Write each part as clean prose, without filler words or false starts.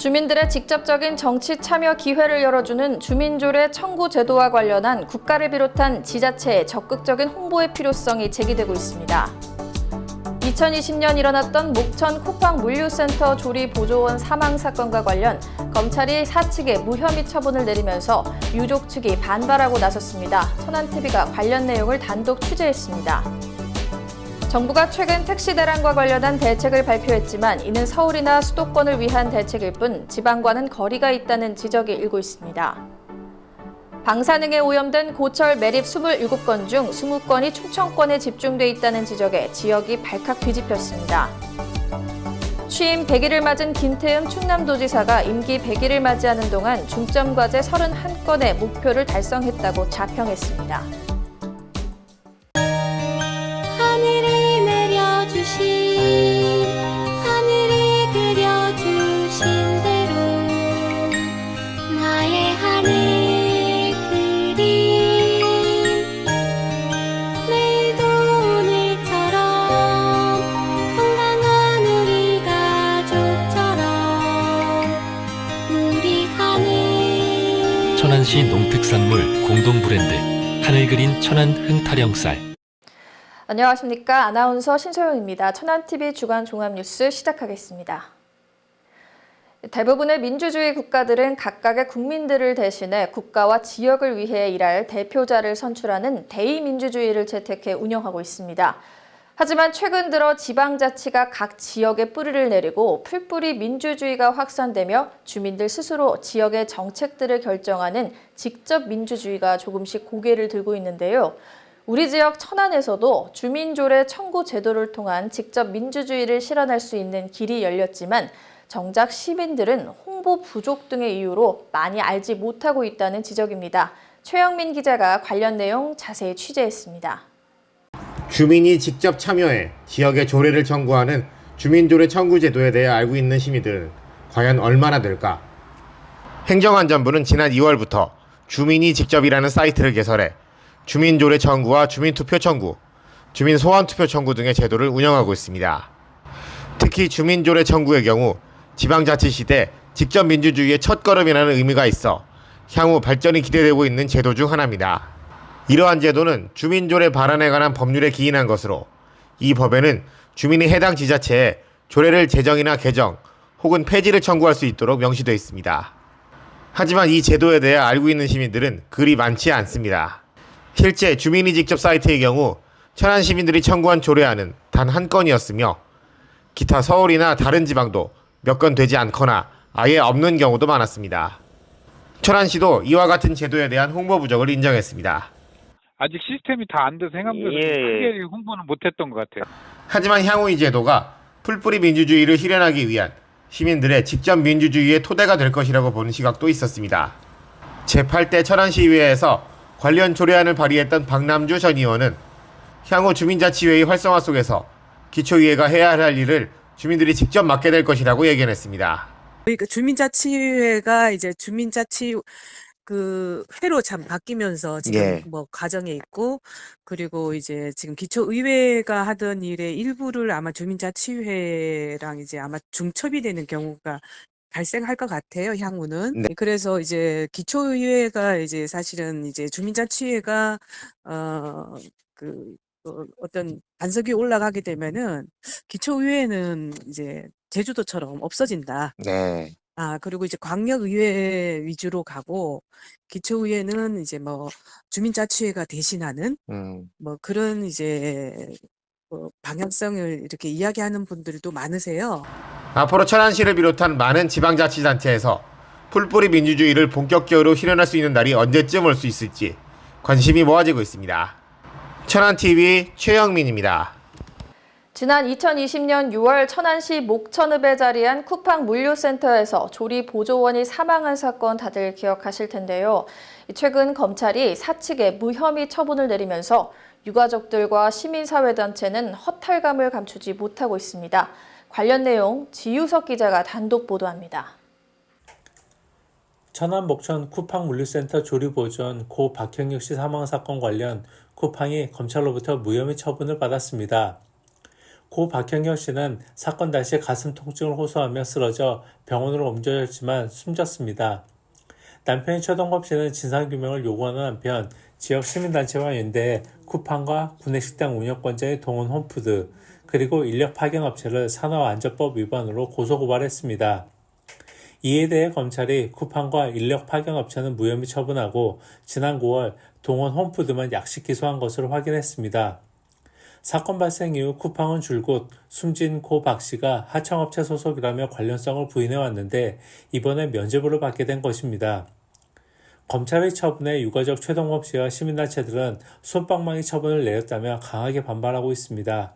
주민들의 직접적인 정치 참여 기회를 열어주는 주민조례 청구 제도와 관련한 국가를 비롯한 지자체의 적극적인 홍보의 필요성이 제기되고 있습니다. 2020년 일어났던 목천 쿠팡 물류센터 조리 보조원 사망 사건과 관련 검찰이 사측에 무혐의 처분을 내리면서 유족 측이 반발하고 나섰습니다. 천안TV가 관련 내용을 단독 취재했습니다. 정부가 최근 택시 대란과 관련한 대책을 발표했지만 이는 서울이나 수도권을 위한 대책일 뿐 지방과는 거리가 있다는 지적이 일고 있습니다. 방사능에 오염된 고철 매립 27건 중 20건이 충청권에 집중돼 있다는 지적에 지역이 발칵 뒤집혔습니다. 취임 100일을 맞은 김태흠 충남도지사가 임기 100일을 맞이하는 동안 중점 과제 31건의 목표를 달성했다고 자평했습니다. 하늘이 그려주신 대로 나의 하늘 그림 내일도 오늘처럼 건강한 우리 가족처럼 우리 하늘. 천안시 농특산물 공동 브랜드 하늘 그린 천안 흥타령쌀. 안녕하십니까. 아나운서 신소영입니다. 천안TV 주간 종합뉴스 시작하겠습니다. 대부분의 민주주의 국가들은 각각의 국민들을 대신해 국가와 지역을 위해 일할 대표자를 선출하는 대의민주주의를 채택해 운영하고 있습니다. 하지만 최근 들어 지방자치가 각 지역에 뿌리를 내리고 풀뿌리 민주주의가 확산되며 주민들 스스로 지역의 정책들을 결정하는 직접 민주주의가 조금씩 고개를 들고 있는데요. 우리 지역 천안에서도 주민조례 청구 제도를 통한 직접 민주주의를 실현할 수 있는 길이 열렸지만 정작 시민들은 홍보 부족 등의 이유로 많이 알지 못하고 있다는 지적입니다. 최영민 기자가 관련 내용 자세히 취재했습니다. 주민이 직접 참여해 지역의 조례를 청구하는 주민조례 청구 제도에 대해 알고 있는 시민들은 과연 얼마나 될까? 행정안전부는 지난 2월부터 주민이 직접이라는 사이트를 개설해 주민조례 청구와 주민투표 청구, 주민소환투표 청구 등의 제도를 운영하고 있습니다. 특히 주민조례 청구의 경우 지방자치 시대 직접 민주주의의 첫걸음이라는 의미가 있어 향후 발전이 기대되고 있는 제도 중 하나입니다. 이러한 제도는 주민조례 발안에 관한 법률에 기인한 것으로 이 법에는 주민이 해당 지자체에 조례를 제정이나 개정 혹은 폐지를 청구할 수 있도록 명시되어 있습니다. 하지만 이 제도에 대해 알고 있는 시민들은 그리 많지 않습니다. 실제 주민이 직접 사이트의 경우 천안 시민들이 청구한 조례안은 단 한 건이었으며 기타 서울이나 다른 지방도 몇 건 되지 않거나 아예 없는 경우도 많았습니다. 천안시도 이와 같은 제도에 대한 홍보 부족을 인정했습니다. 아직 시스템이 다 안 돼서 행안부에서 크게 홍보는 못했던 것 같아요. 하지만 향후 이 제도가 풀뿌리 민주주의를 실현하기 위한 시민들의 직접 민주주의의 토대가 될 것이라고 보는 시각도 있었습니다. 제8대 천안시의회에서 관련 조례안을 발의했던 박남주 전 의원은 향후 주민자치회의 활성화 속에서 기초의회가 해야 할 일을 주민들이 직접 맡게 될 것이라고 예견했습니다. 그러니까 주민자치회가 이제 주민자치 회로 참 바뀌면서 지금 뭐 과정에 있고, 그리고 이제 지금 기초의회가 하던 일의 일부를 아마 주민자치회랑 이제 아마 중첩이 되는 경우가 발생할 것 같아요, 향후는. 네. 그래서 이제 기초의회가 이제 사실은 이제 주민자치회가 어떤 반석이 올라가게 되면은 기초의회는 이제 제주도처럼 없어진다. 네. 그리고 이제 광역의회 위주로 가고 기초의회는 이제 뭐 주민자치회가 대신하는 뭐 그런 이제 방향성을 이렇게 이야기하는 분들도 많으세요. 앞으로 천안시를 비롯한 많은 지방자치단체에서 풀뿌리 민주주의를 본격적으로 실현할 수 있는 날이 언제쯤 올 수 있을지 관심이 모아지고 있습니다. 천안TV 최영민입니다. 지난 2020년 6월 천안시 목천읍에 자리한 쿠팡 물류센터에서 조리 보조원이 사망한 사건 다들 기억하실 텐데요. 최근 검찰이 사측에 무혐의 처분을 내리면서 유가족들과 시민사회단체는 허탈감을 감추지 못하고 있습니다. 관련 내용 지유석 기자가 단독 보도합니다. 천안 목천 쿠팡 물류센터 조리보조원 고 박형익 씨 사망 사건 관련 쿠팡이 검찰로부터 무혐의 처분을 받았습니다. 고 박현경 씨는 사건 당시 가슴 통증을 호소하며 쓰러져 병원으로 옮겨졌지만 숨졌습니다. 남편인 최동범 씨는 진상규명을 요구하는 한편 지역 시민단체와 연대해 쿠팡과 구내식당 운영권자의 동원 홈푸드 그리고 인력 파견업체를 산업안전법 위반으로 고소고발했습니다. 이에 대해 검찰이 쿠팡과 인력 파견업체는 무혐의 처분하고 지난 9월 동원 홈푸드만 약식 기소한 것으로 확인했습니다. 사건 발생 이후 쿠팡은 줄곧 숨진 고 박 씨가 하청업체 소속이라며 관련성을 부인해왔는데 이번에 면죄부를 받게 된 것입니다. 검찰의 처분에 유가족 최동범 씨와 시민단체들은 솜방망이 처분을 내렸다며 강하게 반발하고 있습니다.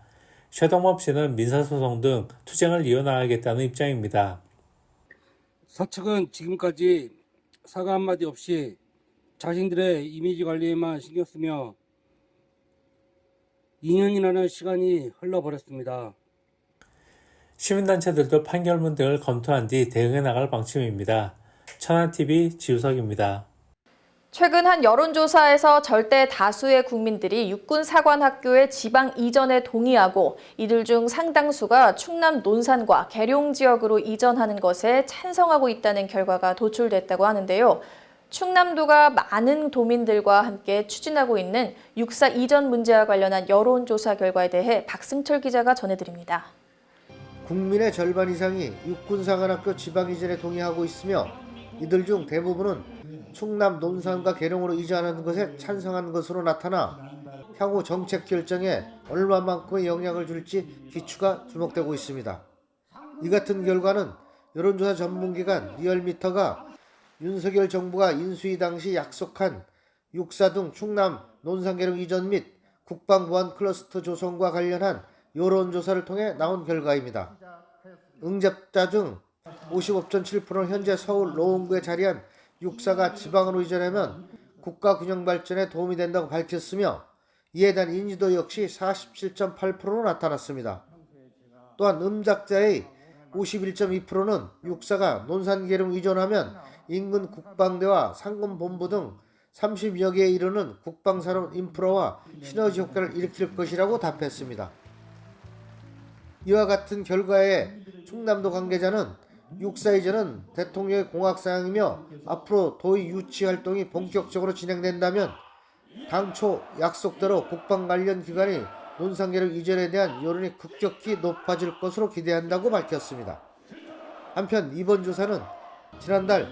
최동범 씨는 민사소송 등 투쟁을 이어나가겠다는 입장입니다. 사측은 지금까지 사과 한마디 없이 자신들의 이미지 관리에만 신경 쓰며 2년이라는 시간이 흘러버렸습니다. 시민단체들도 판결문 등을 검토한 뒤 대응해 나갈 방침입니다. 천안TV 지우석입니다. 최근 한 여론조사에서 절대 다수의 국민들이 육군사관학교의 지방 이전에 동의하고 이들 중 상당수가 충남 논산과 계룡 지역으로 이전하는 것에 찬성하고 있다는 결과가 도출됐다고 하는데요. 충남도가 많은 도민들과 함께 추진하고 있는 육사 이전 문제와 관련한 여론조사 결과에 대해 박승철 기자가 전해드립니다. 국민의 절반 이상이 육군사관학교 지방 이전에 동의하고 있으며 이들 중 대부분은 충남 논산과 계룡으로 이전하는 것에 찬성한 것으로 나타나 향후 정책 결정에 얼마만큼의 영향을 줄지 기추가 주목되고 있습니다. 이 같은 결과는 여론조사 전문기관 리얼미터가 윤석열 정부가 인수위 당시 약속한 육사 등 충남 논산 계룡 이전 및 국방보안 클러스터 조성과 관련한 여론조사를 통해 나온 결과입니다. 응답자 중 55.7%는 현재 서울 노원구에 자리한 육사가 지방으로 이전하면 국가 균형 발전에 도움이 된다고 밝혔으며 이에 대한 인지도 역시 47.8%로 나타났습니다. 또한 응답자의 51.2%는 육사가 논산 계룡 이전하면 인근 국방대와 상근본부 등 30여 개에 이르는 국방산업 인프라와 시너지 효과를 일으킬 것이라고 답했습니다. 이와 같은 결과에 충남도 관계자는 육사 이전은 대통령의 공약사항이며 앞으로 도의 유치 활동이 본격적으로 진행된다면 당초 약속대로 국방 관련 기관이 논산 계룡 이전에 대한 여론이 급격히 높아질 것으로 기대한다고 밝혔습니다. 한편 이번 조사는 지난달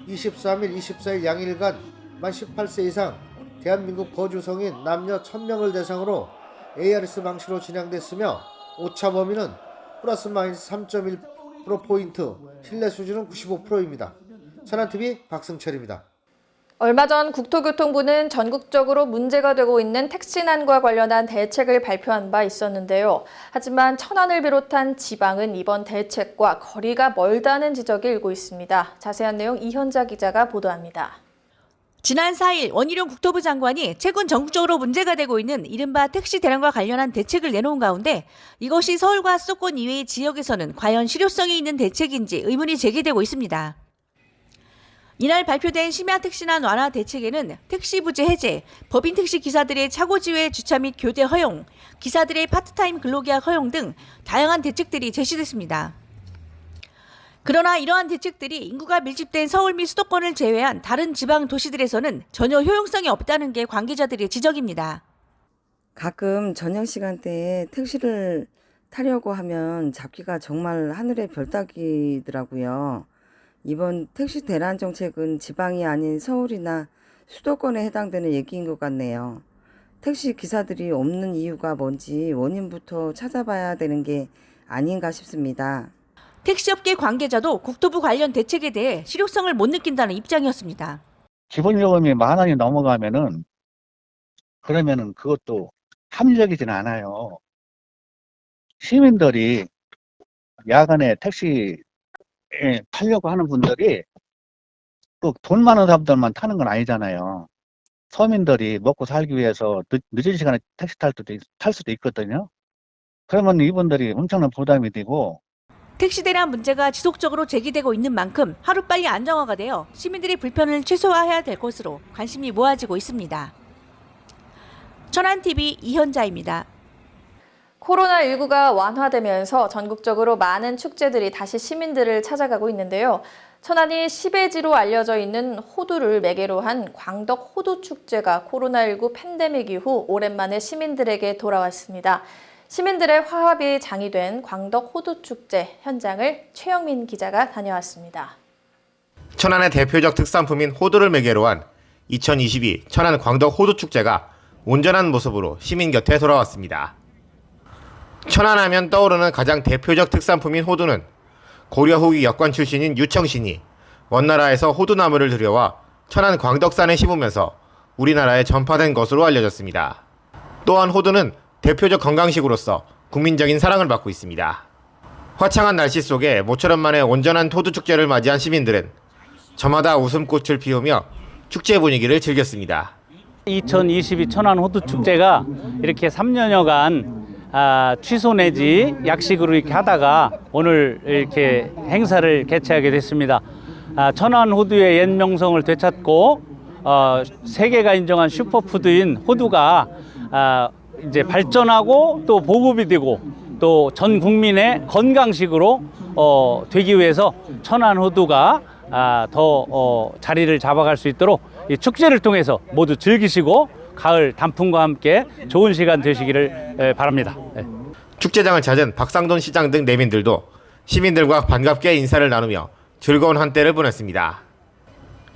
23일, 24일 양일간 만 18세 이상 대한민국 거주 성인 남녀 1000명을 대상으로 ARS 방식으로 진행됐으며 오차 범위는 플러스 마이너스 3.1%포인트, 신뢰 수준은 95%입니다. 천안TV 박승철입니다. 얼마 전 국토교통부는 전국적으로 문제가 되고 있는 택시난과 관련한 대책을 발표한 바 있었는데요. 하지만 천안을 비롯한 지방은 이번 대책과 거리가 멀다는 지적이 일고 있습니다. 자세한 내용 이현자 기자가 보도합니다. 지난 4일 원희룡 국토부 장관이 최근 전국적으로 문제가 되고 있는 이른바 택시 대란과 관련한 대책을 내놓은 가운데 이것이 서울과 수도권 이외의 지역에서는 과연 실효성이 있는 대책인지 의문이 제기되고 있습니다. 이날 발표된 심야 택시난 완화 대책에는 택시 부재 해제, 법인 택시 기사들의 차고지회 주차 및 교대 허용, 기사들의 파트타임 근로계약 허용 등 다양한 대책들이 제시됐습니다. 그러나 이러한 대책들이 인구가 밀집된 서울 및 수도권을 제외한 다른 지방 도시들에서는 전혀 효용성이 없다는 게 관계자들의 지적입니다. 가끔 저녁 시간대에 택시를 타려고 하면 잡기가 정말 하늘의 별 따기더라고요. 이번 택시 대란 정책은 지방이 아닌 서울이나 수도권에 해당되는 얘기인 것 같네요. 택시 기사들이 없는 이유가 뭔지 원인부터 찾아봐야 되는 게 아닌가 싶습니다. 택시업계 관계자도 국토부 관련 대책에 대해 실효성을 못 느낀다는 입장이었습니다. 기본요금이 10,000원이 넘어가면은 그러면은 그것도 합리적이진 않아요. 시민들이 야간에 택시 타려고 하는 분들이 또 돈 많은 사람들만 타는 건 아니잖아요. 서민들이 먹고 살기 위해서 늦은 시간에 택시 탈 수도 있거든요. 그러면 이분들이 엄청난 부담이 되고 택시 대란 문제가 지속적으로 제기되고 있는 만큼 하루빨리 안정화가 되어 시민들의 불편을 최소화해야 될 것으로 관심이 모아지고 있습니다. 천안TV 이현자입니다. 코로나19가 완화되면서 전국적으로 많은 축제들이 다시 시민들을 찾아가고 있는데요. 천안이 시베지로 알려져 있는 호두를 매개로 한 광덕 호두축제가 코로나19 팬데믹 이후 오랜만에 시민들에게 돌아왔습니다. 시민들의 화합이 장이 된 광덕 호두축제 현장을 최영민 기자가 다녀왔습니다. 천안의 대표적 특산품인 호두를 매개로 한 2022 천안 광덕 호두축제가 온전한 모습으로 시민 곁에 돌아왔습니다. 천안하면 떠오르는 가장 대표적 특산품인 호두는 고려 후기 역관 출신인 유청신이 원나라에서 호두나무를 들여와 천안 광덕산에 심으면서 우리나라에 전파된 것으로 알려졌습니다. 또한 호두는 대표적 건강식으로서 국민적인 사랑을 받고 있습니다. 화창한 날씨 속에 모처럼 만에 온전한 호두축제를 맞이한 시민들은 저마다 웃음꽃을 피우며 축제 분위기를 즐겼습니다. 2022 천안 호두축제가 이렇게 3년여간 취소 내지 약식으로 이렇게 하다가 오늘 이렇게 행사를 개최하게 됐습니다. 천안 호두의 옛 명성을 되찾고 세계가 인정한 슈퍼푸드인 호두가 이제 발전하고 또 보급이 되고 또 전 국민의 건강식으로 되기 위해서 천안 호두가 더 자리를 잡아갈 수 있도록 이 축제를 통해서 모두 즐기시고 가을 단풍과 함께 좋은 시간 되시기를 바랍니다. 축제장을 찾은 박상돈 시장 등 내민들도 시민들과 반갑게 인사를 나누며 즐거운 한때를 보냈습니다.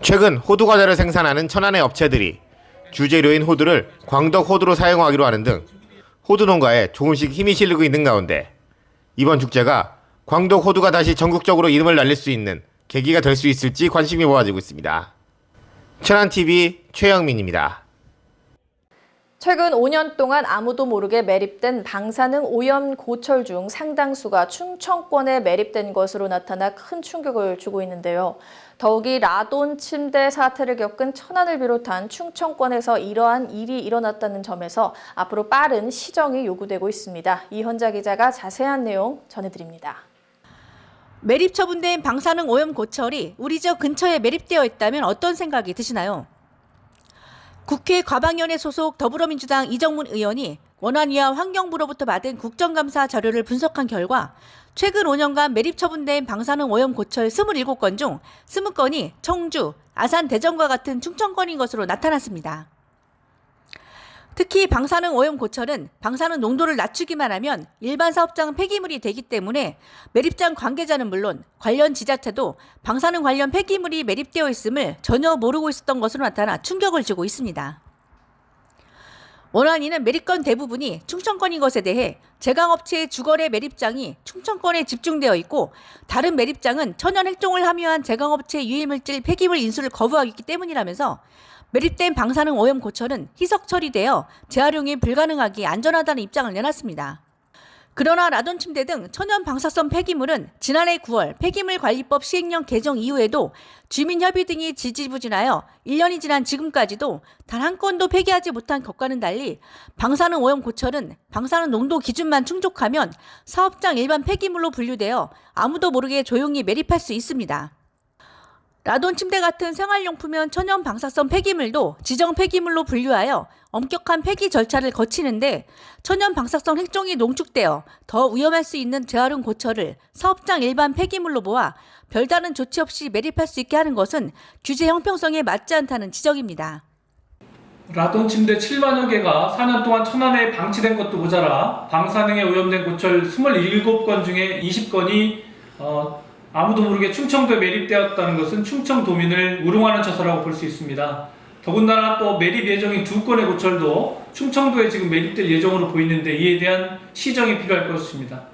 최근 호두 과자를 생산하는 천안의 업체들이 주재료인 호두를 광덕 호두로 사용하기로 하는 등 호두 농가에 조금씩 힘이 실리고 있는 가운데 이번 축제가 광덕 호두가 다시 전국적으로 이름을 날릴 수 있는 계기가 될 수 있을지 관심이 모아지고 있습니다. 천안TV 최영민입니다. 최근 5년 동안 아무도 모르게 매립된 방사능 오염 고철 중 상당수가 충청권에 매립된 것으로 나타나 큰 충격을 주고 있는데요. 더욱이 라돈 침대 사태를 겪은 천안을 비롯한 충청권에서 이러한 일이 일어났다는 점에서 앞으로 빠른 시정이 요구되고 있습니다. 이현자 기자가 자세한 내용 전해드립니다. 매립 처분된 방사능 오염 고철이 우리 지역 근처에 매립되어 있다면 어떤 생각이 드시나요? 국회 과방위원회 소속 더불어민주당 이정문 의원이 원안위와 환경부로부터 받은 국정감사 자료를 분석한 결과 최근 5년간 매립 처분된 방사능 오염 고철 27건 중 20건이 청주, 아산, 대전과 같은 충청권인 것으로 나타났습니다. 특히 방사능 오염 고철은 방사능 농도를 낮추기만 하면 일반 사업장 폐기물이 되기 때문에 매립장 관계자는 물론 관련 지자체도 방사능 관련 폐기물이 매립되어 있음을 전혀 모르고 있었던 것으로 나타나 충격을 주고 있습니다. 원안위는 매립건 대부분이 충청권인 것에 대해 제강업체의 주거래 매립장이 충청권에 집중되어 있고 다른 매립장은 천연 핵종을 함유한 제강업체 유해물질 폐기물 인수를 거부하고 있기 때문이라면서 매립된 방사능 오염 고철은 희석 처리되어 재활용이 불가능하기 안전하다는 입장을 내놨습니다. 그러나 라돈 침대 등 천연 방사성 폐기물은 지난해 9월 폐기물관리법 시행령 개정 이후에도 주민협의 등이 지지부진하여 1년이 지난 지금까지도 단 한 건도 폐기하지 못한 것과는 달리 방사능 오염 고철은 방사능 농도 기준만 충족하면 사업장 일반 폐기물로 분류되어 아무도 모르게 조용히 매립할 수 있습니다. 라돈 침대 같은 생활용품형 천연 방사성 폐기물도 지정 폐기물로 분류하여 엄격한 폐기 절차를 거치는데 천연 방사성 핵종이 농축되어 더 위험할 수 있는 재활용 고철을 사업장 일반 폐기물로 모아 별다른 조치 없이 매립할 수 있게 하는 것은 규제 형평성에 맞지 않다는 지적입니다. 라돈 침대 7만여 개가 4년 동안 천안에 방치된 것도 모자라 방사능에 오염된 고철 27건 중에 20건이 아무도 모르게 충청도에 매립되었다는 것은 충청도민을 우롱하는 처사라고 볼 수 있습니다. 더군다나 또 매립 예정인 2건의 고철도 충청도에 지금 매립될 예정으로 보이는데 이에 대한 시정이 필요할 것입니다.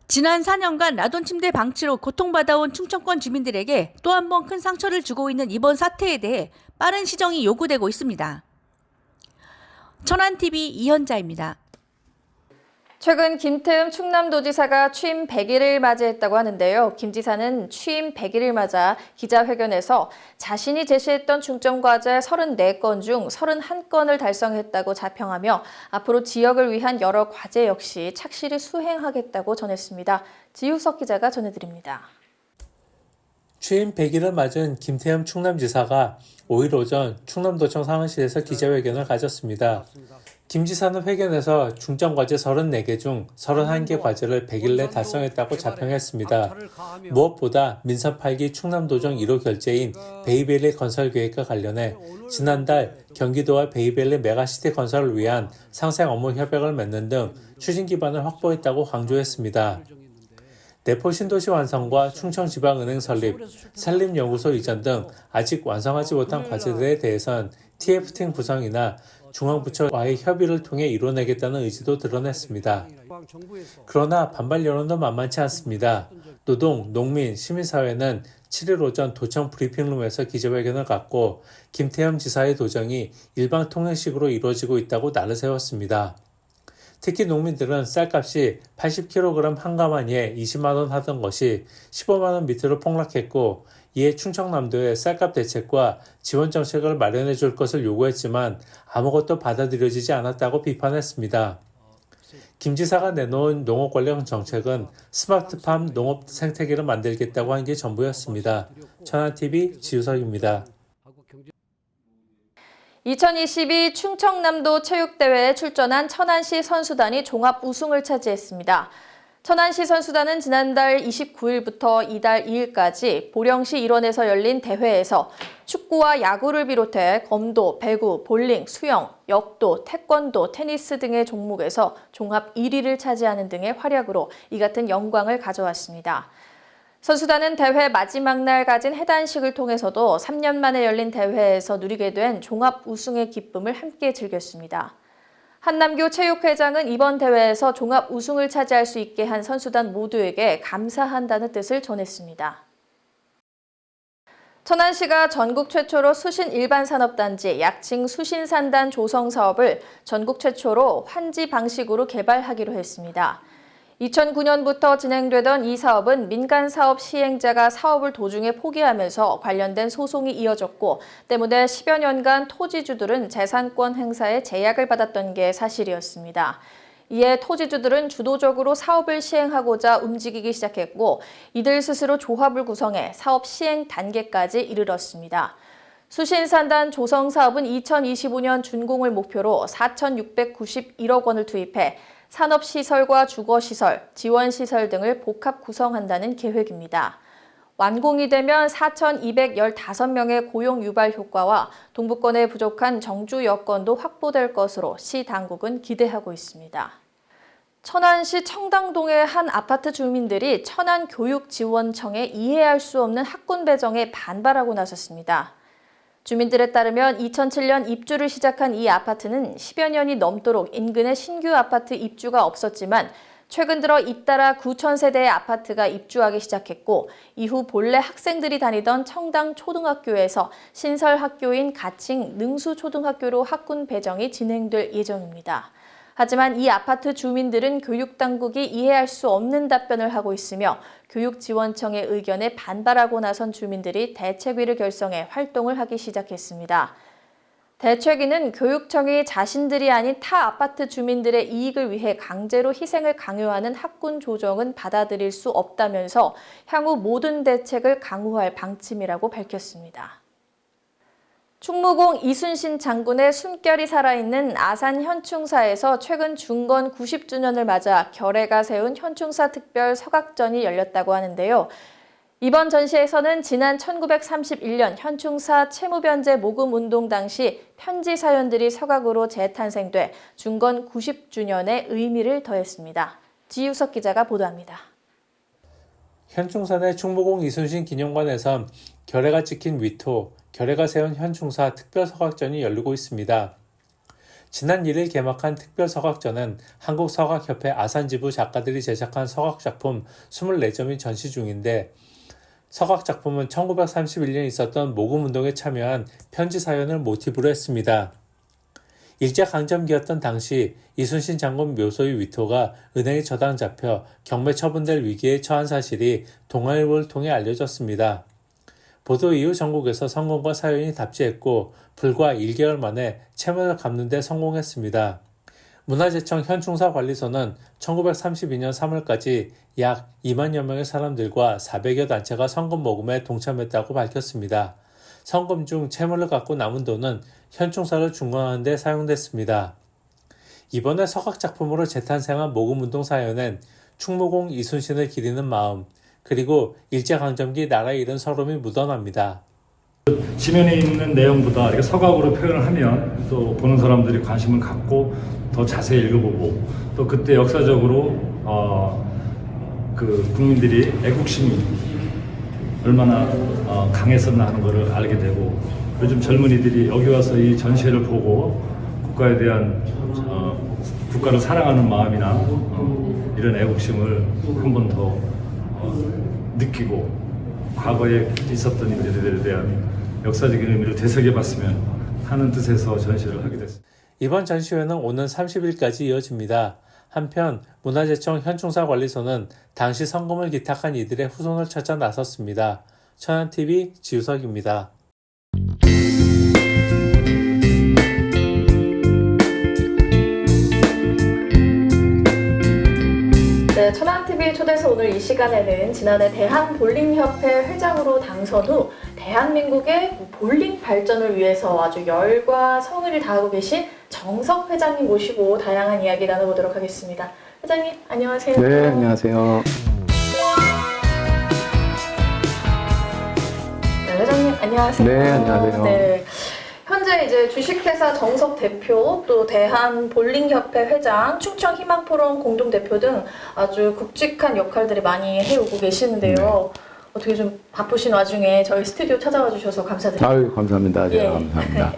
지난 4년간 라돈 침대 방치로 고통받아온 충청권 주민들에게 또 한 번 큰 상처를 주고 있는 이번 사태에 대해 빠른 시정이 요구되고 있습니다. 천안TV 이현자입니다. 최근 김태흠 충남도지사가 취임 100일을 맞이했다고 하는데요. 김 지사는 취임 100일을 맞아 기자회견에서 자신이 제시했던 중점과제 34건 중 31건을 달성했다고 자평하며 앞으로 지역을 위한 여러 과제 역시 착실히 수행하겠다고 전했습니다. 지우석 기자가 전해드립니다. 취임 100일을 맞은 김태흠 충남지사가 5일 오전 충남도청 상황실에서 기자회견을 가졌습니다. 김 지사는 회견에서 중점과제 34개 중 31개 과제를 100일 내 달성했다고 자평했습니다. 무엇보다 민선 8기 충남도정 1호 결재인 베이밸리 건설 계획과 관련해 지난달 경기도와 베이밸리 메가시티 건설을 위한 상생 업무 협약을 맺는 등 추진 기반을 확보했다고 강조했습니다. 내포 신도시 완성과 충청지방은행 설립, 산림연구소 이전 등 아직 완성하지 못한 과제들에 대해선 TF팀 구성이나 중앙부처와의 협의를 통해 이뤄내겠다는 의지도 드러냈습니다. 그러나 반발 여론도 만만치 않습니다. 노동, 농민, 시민사회는 7일 오전 도청 브리핑룸에서 기자회견을 갖고 김태형 지사의 도정이 일방통행식으로 이루어지고 있다고 날을 세웠습니다. 특히 농민들은 쌀값이 80kg 한 가마니에 20만 원 하던 것이 15만 원 밑으로 폭락했고 이에 충청남도에 쌀값 대책과 지원 정책을 마련해 줄 것을 요구했지만 아무것도 받아들여지지 않았다고 비판했습니다. 김 지사가 내놓은 농업 관련 정책은 스마트팜 농업 생태계를 만들겠다고 한 게 전부였습니다. 천안TV 지우석입니다. 2022 충청남도 체육대회에 출전한 천안시 선수단이 종합 우승을 차지했습니다. 천안시 선수단은 지난달 29일부터 이달 2일까지 보령시 일원에서 열린 대회에서 축구와 야구를 비롯해 검도, 배구, 볼링, 수영, 역도, 태권도, 테니스 등의 종목에서 종합 1위를 차지하는 등의 활약으로 이 같은 영광을 가져왔습니다. 선수단은 대회 마지막 날 가진 해단식을 통해서도 3년 만에 열린 대회에서 누리게 된 종합 우승의 기쁨을 함께 즐겼습니다. 한남교 체육회장은 이번 대회에서 종합 우승을 차지할 수 있게 한 선수단 모두에게 감사한다는 뜻을 전했습니다. 천안시가 전국 최초로 수신 일반산업단지 약칭 수신산단 조성 사업을 전국 최초로 환지 방식으로 개발하기로 했습니다. 2009년부터 진행되던 이 사업은 민간 사업 시행자가 사업을 도중에 포기하면서 관련된 소송이 이어졌고 때문에 10여 년간 토지주들은 재산권 행사에 제약을 받았던 게 사실이었습니다. 이에 토지주들은 주도적으로 사업을 시행하고자 움직이기 시작했고 이들 스스로 조합을 구성해 사업 시행 단계까지 이르렀습니다. 수신산단 조성 사업은 2025년 준공을 목표로 4,691억 원을 투입해 산업시설과 주거시설, 지원시설 등을 복합 구성한다는 계획입니다. 완공이 되면 4,215명의 고용 유발 효과와 동부권의 부족한 정주 여건도 확보될 것으로 시 당국은 기대하고 있습니다. 천안시 청당동의 한 아파트 주민들이 천안교육지원청에 이해할 수 없는 학군 배정에 반발하고 나섰습니다. 주민들에 따르면 2007년 입주를 시작한 이 아파트는 10여 년이 넘도록 인근에 신규 아파트 입주가 없었지만 최근 들어 잇따라 9,000세대의 아파트가 입주하기 시작했고 이후 본래 학생들이 다니던 청당 초등학교에서 신설 학교인 가칭 능수초등학교로 학군 배정이 진행될 예정입니다. 하지만 이 아파트 주민들은 교육당국이 이해할 수 없는 답변을 하고 있으며 교육지원청의 의견에 반발하고 나선 주민들이 대책위를 결성해 활동을 하기 시작했습니다. 대책위는 교육청이 자신들이 아닌 타 아파트 주민들의 이익을 위해 강제로 희생을 강요하는 학군 조정은 받아들일 수 없다면서 향후 모든 대책을 강화할 방침이라고 밝혔습니다. 충무공 이순신 장군의 숨결이 살아있는 아산 현충사에서 최근 중건 90주년을 맞아 결의가 세운 현충사 특별 서각전이 열렸다고 하는데요. 이번 전시에서는 지난 1931년 현충사 채무변제 모금운동 당시 편지 사연들이 서각으로 재탄생돼 중건 90주년의 의미를 더했습니다. 지유석 기자가 보도합니다. 현충사 내 충무공 이순신 기념관에선 결의가 찍힌 위토, 결의가 세운 현충사 특별서각전이 열리고 있습니다. 지난 1일 개막한 특별서각전은 한국서각협회 아산지부 작가들이 제작한 서각작품 24점이 전시 중인데 서각작품은 1931년 있었던 모금운동에 참여한 편지 사연을 모티브로 했습니다. 일제강점기였던 당시 이순신 장군 묘소의 위토가 은행에 저당 잡혀 경매 처분될 위기에 처한 사실이 동아일보를 통해 알려졌습니다. 보도 이후 전국에서 성공과 사연이 답지했고 불과 1개월 만에 채무를 갚는 데 성공했습니다. 문화재청 현충사 관리소는 1932년 3월까지 약 2만여 명의 사람들과 400여 단체가 성금 모금에 동참했다고 밝혔습니다. 성금 중 채무를 갚고 남은 돈은 현충사를 중건하는 데 사용됐습니다. 이번에 서각작품으로 재탄생한 모금운동 사연은 충무공 이순신을 기리는 마음, 그리고 일제강점기 나라에 이른 서름이 묻어납니다. 지면에 있는 내용보다 이렇게 서각으로 표현을 하면 또 보는 사람들이 관심을 갖고 더 자세히 읽어보고 또 그때 역사적으로 그 국민들이 애국심이 얼마나 강했었나 하는 것을 알게 되고 요즘 젊은이들이 여기 와서 이 전시회를 보고 국가에 대한 국가를 사랑하는 마음이나 이런 애국심을 한 번 더 느끼고 과거에 있었던 일들에 대한 역사적인 의미를 되새겨봤으면 하는 뜻에서 전시를 하게 됐습니다. 이번 전시회는 오는 30일까지 이어집니다. 한편 문화재청 현충사관리소는 당시 성금을 기탁한 이들의 후손을 찾아 나섰습니다. 천안TV 지우석입니다. 네, 천안TV 초대서 오늘 이 시간에는 지난해 대한볼링협회 회장으로 당선 후 대한민국의 볼링 발전을 위해서 아주 열과 성의를 다하고 계신 정석 회장님 모시고 다양한 이야기 나눠보도록 하겠습니다. 회장님, 안녕하세요. 네, 안녕하세요. 네, 회장님, 안녕하세요. 네, 안녕하세요. 네. 현재 이제 주식회사 정석 대표, 또 대한볼링협회 회장, 충청희망포럼 공동대표 등 아주 굵직한 역할들을 많이 해오고 계시는데요. 네. 어떻게 좀 바쁘신 와중에 저희 스튜디오 찾아와 주셔서 감사드립니다. 아유, 감사합니다. 제가 예. 감사합니다.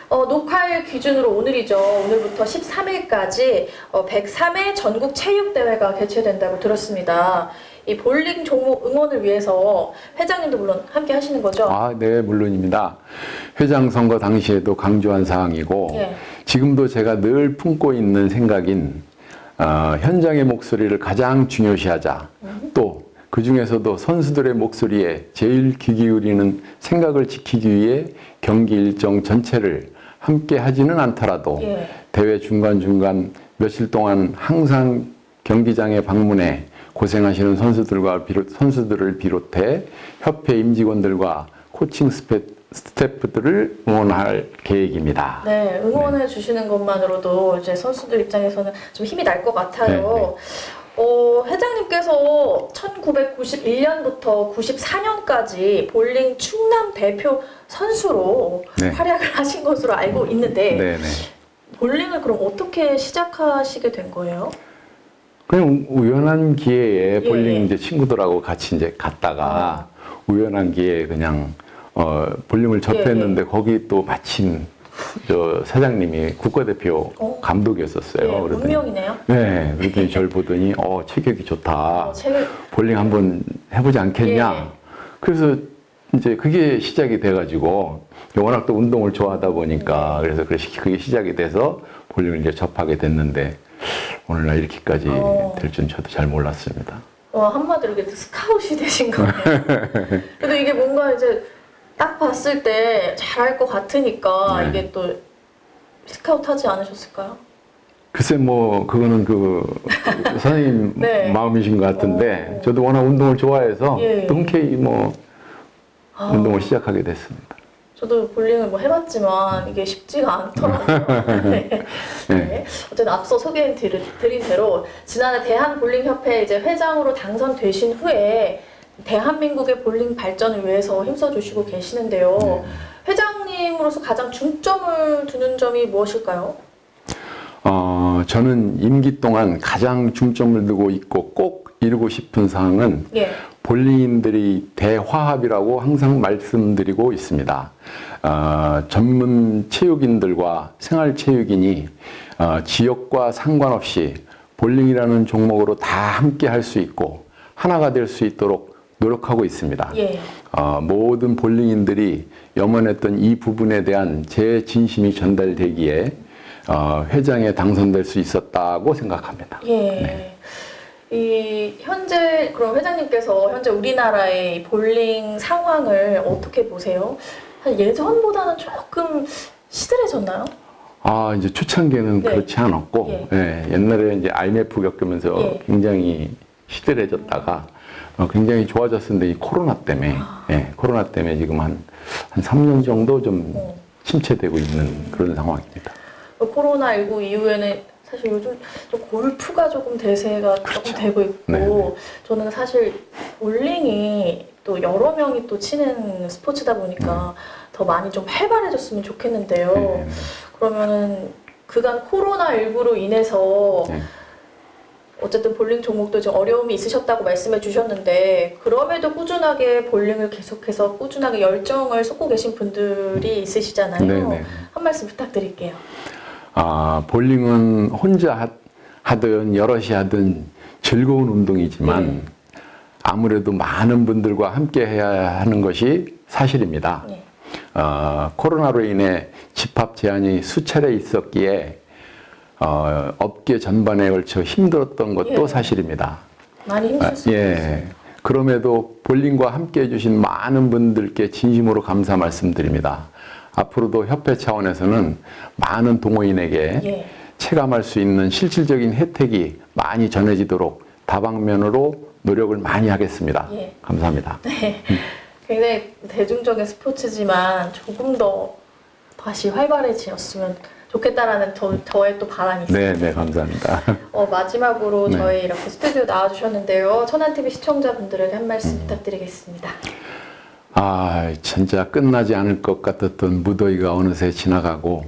녹화일 기준으로 오늘이죠. 오늘부터 13일까지 103회 전국 체육대회가 개최된다고 들었습니다. 이 볼링 종목 응원을 위해서 회장님도 물론 함께 하시는 거죠? 아, 네, 물론입니다. 회장 선거 당시에도 강조한 사항이고 예. 지금도 제가 늘 품고 있는 생각인 현장의 목소리를 가장 중요시하자. 또 그 중에서도 선수들의 목소리에 제일 귀 기울이는 생각을 지키기 위해 경기 일정 전체를 함께 하지는 않더라도 예. 대회 중간중간 며칠 동안 항상 경기장에 방문해 고생하시는 선수들을 비롯해 협회 임직원들과 코칭 스태프들을 응원할 계획입니다. 네, 응원해 주시는 것만으로도 이제 선수들 입장에서는 좀 힘이 날 것 같아요. 회장님께서 1991년부터 94년까지 볼링 충남 대표 선수로 네. 활약을 하신 것으로 알고 있는데 네네. 볼링을 그럼 어떻게 시작하시게 된 거예요? 그냥 우연한 기회에 예, 볼링 예. 이제 친구들하고 같이 이제 갔다가 우연한 기회에 그냥 볼링을 접했는데 거기 또 마침 저 사장님이 국가대표 감독이었었어요. 예, 그러더니 운명이네요. 네, 그랬더니 저를 보더니 체격이 좋다. 볼링 한번 해보지 않겠냐. 예. 그래서 이제 그게 시작이 돼가지고 워낙 또 운동을 좋아하다 보니까 그래서 그게 시작이 돼서 볼링을 이제 접하게 됐는데 오늘날 이렇게까지 될 줄 저도 잘 몰랐습니다. 한마디로 이게 스카웃이 되신 거예요. 그래도 이게 뭔가 이제 딱 봤을 때 잘할 것 같으니까 네. 이게 또 스카웃 하지 않으셨을까요? 글쎄 뭐 그거는 그 선생님 네. 마음이신 것 같은데 저도 워낙 운동을 좋아해서 예. 또 흔쾌히 뭐 운동을 시작하게 됐습니다. 저도 볼링을 뭐 해봤지만 이게 쉽지가 않더라고요. 네. 네. 어쨌든 앞서 소개해 드린 대로 지난해 대한볼링협회 이제 회장으로 당선되신 후에 대한민국의 볼링 발전을 위해서 힘써주시고 계시는데요. 네. 회장님으로서 가장 중점을 두는 점이 무엇일까요? 저는 임기 동안 가장 중점을 두고 있고 꼭 이루고 싶은 사항은 예. 볼링인들이 대화합이라고 항상 말씀드리고 있습니다. 전문 체육인들과 생활체육인이 지역과 상관없이 볼링이라는 종목으로 다 함께 할 수 있고 하나가 될 수 있도록 노력하고 있습니다. 예. 모든 볼링인들이 염원했던 이 부분에 대한 제 진심이 전달되기에 회장에 당선될 수 있었다고 생각합니다. 예. 네. 그럼 회장님께서 현재 우리나라의 이 볼링 상황을 어떻게 보세요? 예전보다는 조금 시들해졌나요? 이제 초창기에는 네. 그렇지 않았고, 예. 예, 옛날에 이제 IMF 겪으면서 예. 굉장히 시들해졌다가 굉장히 좋아졌었는데 이 코로나 때문에, 코로나 때문에 지금 한 3년 정도 좀 침체되고 있는 그런 상황입니다. 코로나19 이후에는 사실 요즘 좀 골프가 조금 대세가 조금 되고 있고 네. 저는 사실 볼링이 또 여러 명이 또 치는 스포츠다 보니까 더 많이 좀 활발해졌으면 좋겠는데요. 네. 그러면은 그간 코로나19로 인해서 네. 어쨌든 볼링 종목도 좀 어려움이 있으셨다고 말씀해 주셨는데 그럼에도 꾸준하게 볼링을 계속해서 꾸준하게 열정을 쏟고 계신 분들이 있으시잖아요. 네네. 한 말씀 부탁드릴게요. 볼링은 혼자 하든 여럿이 하든 즐거운 운동이지만 아무래도 많은 분들과 함께 해야 하는 것이 사실입니다. 네. 코로나로 인해 집합 제한이 수차례 있었기에 업계 전반에 걸쳐 힘들었던 것도 사실입니다. 많이 힘드셨어요. 예. 그럼에도 볼링과 함께 해주신 많은 분들께 진심으로 감사 말씀드립니다. 앞으로도 협회 차원에서는 많은 동호인에게 체감할 수 있는 실질적인 혜택이 많이 전해지도록 다방면으로 노력을 많이 하겠습니다. 감사합니다. 네. 굉장히 대중적인 스포츠지만 조금 더 다시 활발해지셨으면 좋겠다라는 저의 또 바람이 있습니다. 네, 감사합니다. 마지막으로 네. 저희 이렇게 스튜디오 나와주셨는데요. 천안TV 시청자분들에게 한 말씀 부탁드리겠습니다. 진짜 끝나지 않을 것 같았던 무더위가 어느새 지나가고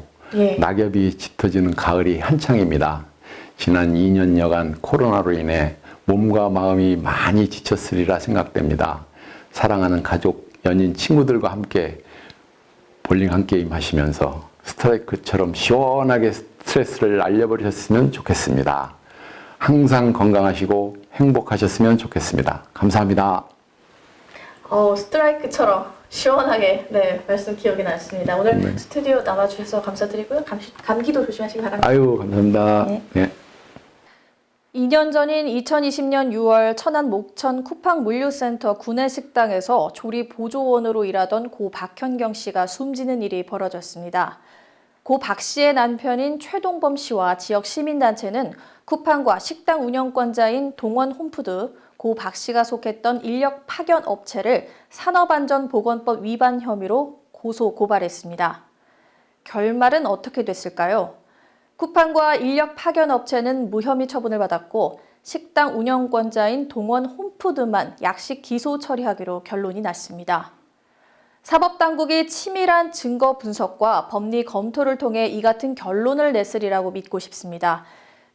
낙엽이 짙어지는 가을이 한창입니다. 지난 2년여간 코로나로 인해 몸과 마음이 많이 지쳤으리라 생각됩니다. 사랑하는 가족, 연인, 친구들과 함께 볼링 한 게임 하시면서 스트라이크처럼 시원하게 스트레스를 날려버리셨으면 좋겠습니다. 항상 건강하시고 행복하셨으면 좋겠습니다. 감사합니다. 스트라이크처럼 시원하게 말씀 기억이 났습니다. 오늘 스튜디오 나와주셔서 감사드리고요. 감기도 조심하시기 바랍니다. 감사합니다. 네. 2년 전인 2020년 6월 천안 목천 쿠팡 물류센터 구내식당에서 조리 보조원으로 일하던 고 박현경 씨가 숨지는 일이 벌어졌습니다. 고 박 씨의 남편인 최동범 씨와 지역 시민단체는 쿠팡과 식당 운영권자인 동원홈푸드, 고 박 씨가 속했던 인력 파견 업체를 산업안전보건법 위반 혐의로 고발했습니다. 결말은 어떻게 됐을까요? 쿠팡과 인력 파견 업체는 무혐의 처분을 받았고 식당 운영권자인 동원홈푸드만 약식 기소 처리하기로 결론이 났습니다. 사법당국이 치밀한 증거 분석과 법리 검토를 통해 이 같은 결론을 냈으리라고 믿고 싶습니다.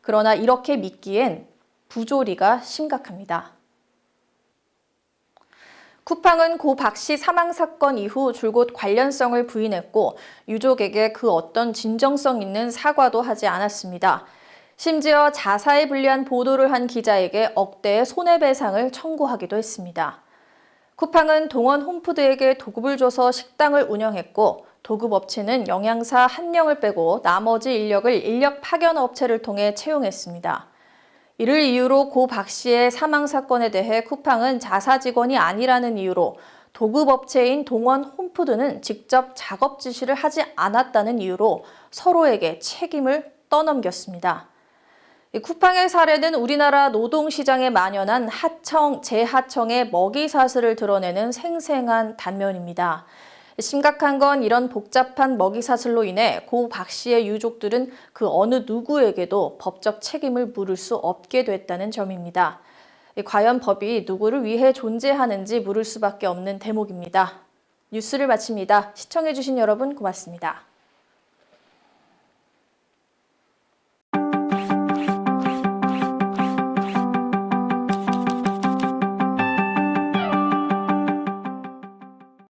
그러나 이렇게 믿기엔 부조리가 심각합니다. 쿠팡은 고 박 씨 사망 사건 이후 줄곧 관련성을 부인했고 유족에게 그 어떤 진정성 있는 사과도 하지 않았습니다. 심지어 자사에 불리한 보도를 한 기자에게 억대의 손해배상을 청구하기도 했습니다. 쿠팡은 동원 홈푸드에게 도급을 줘서 식당을 운영했고 도급업체는 영양사 1명을 빼고 나머지 인력을 인력 파견 업체를 통해 채용했습니다. 이를 이유로 고 박 씨의 사망 사건에 대해 쿠팡은 자사 직원이 아니라는 이유로 도급업체인 동원 홈푸드는 직접 작업 지시를 하지 않았다는 이유로 서로에게 책임을 떠넘겼습니다. 쿠팡의 사례는 우리나라 노동시장에 만연한 하청, 재하청의 먹이 사슬을 드러내는 생생한 단면입니다. 심각한 건 이런 복잡한 먹이 사슬로 인해 고 박 씨의 유족들은 그 어느 누구에게도 법적 책임을 물을 수 없게 됐다는 점입니다. 과연 법이 누구를 위해 존재하는지 물을 수밖에 없는 대목입니다. 뉴스를 마칩니다. 시청해주신 여러분 고맙습니다.